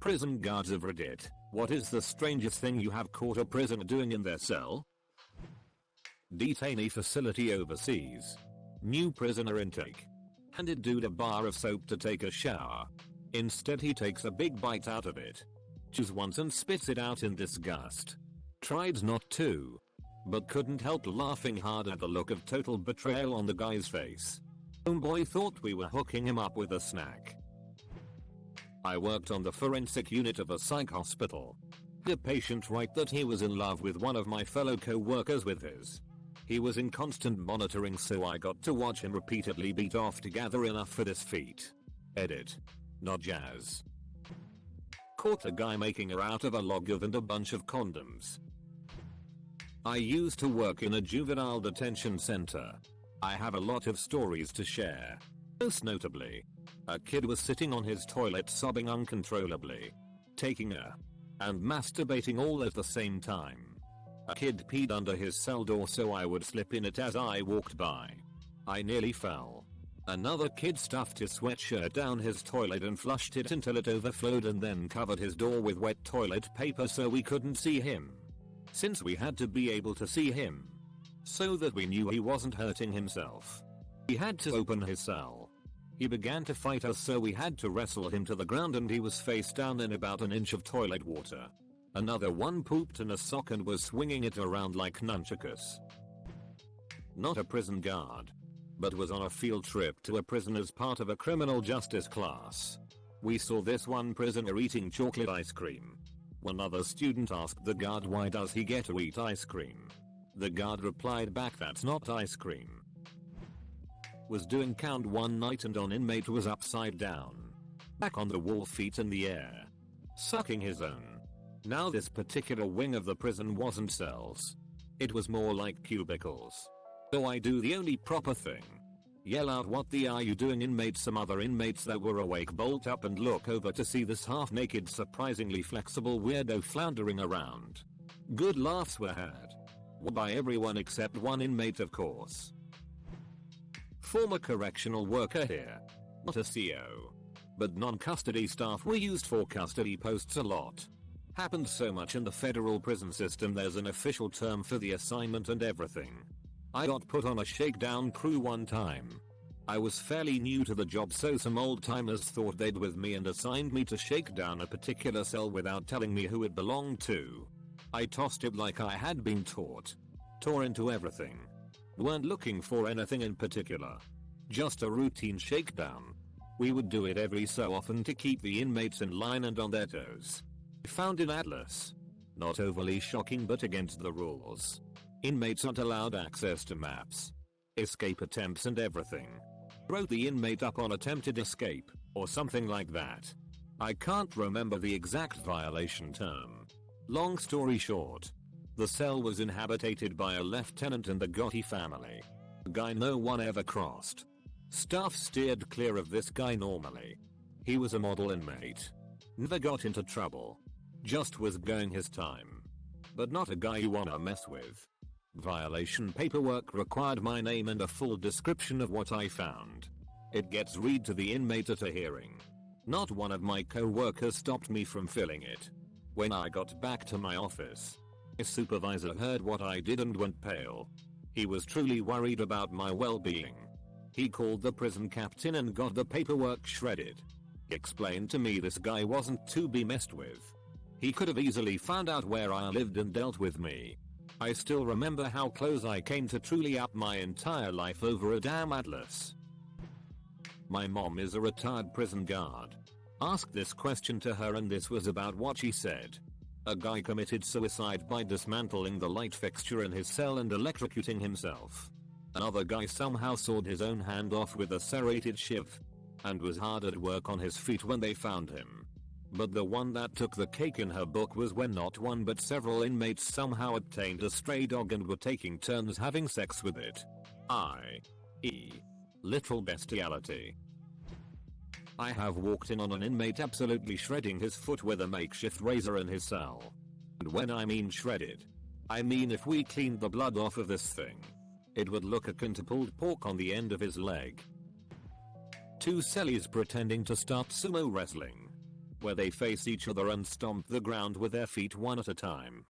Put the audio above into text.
Prison guards of Reddit, what is the strangest thing you have caught a prisoner doing in their cell? Detainee facility overseas. New prisoner intake. Handed dude a bar of soap to take a shower. Instead he takes a big bite out of it. Chews once and spits it out in disgust. Tried not to, but couldn't help laughing hard at the look of total betrayal on the guy's face. Homeboy thought we were hooking him up with a snack. I worked on the forensic unit of a psych hospital. The patient wrote that he was in love with one of my fellow co-workers with his. He was in constant monitoring, so I got to watch him repeatedly beat off to gather enough for this feat. Edit. Not jazz. Caught a guy making her out of a log of and a bunch of condoms. I used to work in a juvenile detention center. I have a lot of stories to share. Most notably, a kid was sitting on his toilet sobbing uncontrollably, taking a and masturbating all at the same time. A kid peed under his cell door, so I would slip in it as I walked by. I nearly fell. Another kid stuffed his sweatshirt down his toilet and flushed it until it overflowed and then covered his door with wet toilet paper so we couldn't see him. Since we had to be able to see him, so that we knew he wasn't hurting himself, he had to open his cell. He began to fight us, so we had to wrestle him to the ground and he was face down in about an inch of toilet water. Another one pooped in a sock and was swinging it around like nunchakus. Not a prison guard, but was on a field trip to a prison as part of a criminal justice class. We saw this one prisoner eating chocolate ice cream. One other student asked the guard, why does he get to eat ice cream? The guard replied back, that's not ice cream. Was doing count one night and an inmate was upside down, back on the wall, feet in the air, sucking his own. Now this particular wing of the prison wasn't cells. It was more like cubicles. So I do the only proper thing. Yell out, what the are you doing, inmate? Some other inmates that were awake bolt up and look over to see this half-naked, surprisingly flexible weirdo floundering around. Good laughs were had. By everyone except one inmate, of course. Former correctional worker here. Not a CO. But non-custody staff were used for custody posts a lot. Happened so much in the federal prison system, there's an official term for the assignment and everything. I got put on a shakedown crew one time. I was fairly new to the job, so some old timers thought they'd with me and assigned me to shake down a particular cell without telling me who it belonged to. I tossed it like I had been taught. Tore into everything. Weren't looking for anything in particular. Just a routine shakedown. We would do it every so often to keep the inmates in line and on their toes. Found in Atlas. Not overly shocking, but against the rules. Inmates aren't allowed access to maps, escape attempts and everything. Wrote the inmate up on attempted escape, or something like that. I can't remember the exact violation term. Long story short, the cell was inhabited by a lieutenant and the Gotti family. A guy no one ever crossed. Staff steered clear of this guy normally. He was a model inmate. Never got into trouble. Just was going his time. But not a guy you wanna mess with. Violation paperwork required my name and a full description of what I found. It gets read to the inmate at a hearing. Not one of my co-workers stopped me from filling it. When I got back to my office, a supervisor heard what I did and went pale. He was truly worried about my well-being. He called the prison captain and got the paperwork shredded. He explained to me this guy wasn't to be messed with. He could have easily found out where I lived and dealt with me. I still remember how close I came to truly up my entire life over a damn Atlas. My mom is a retired prison guard. Asked this question to her and this was about what she said. A guy committed suicide by dismantling the light fixture in his cell and electrocuting himself. Another guy somehow sawed his own hand off with a serrated shiv, and was hard at work on his feet when they found him. But the one that took the cake in her book was when not one but several inmates somehow obtained a stray dog and were taking turns having sex with it. i.e. literal bestiality. I have walked in on an inmate absolutely shredding his foot with a makeshift razor in his cell. And when I mean shredded, I mean if we cleaned the blood off of this thing, it would look akin to pulled pork on the end of his leg. Two cellies pretending to start sumo wrestling. where they face each other and stomp the ground with their feet one at a time.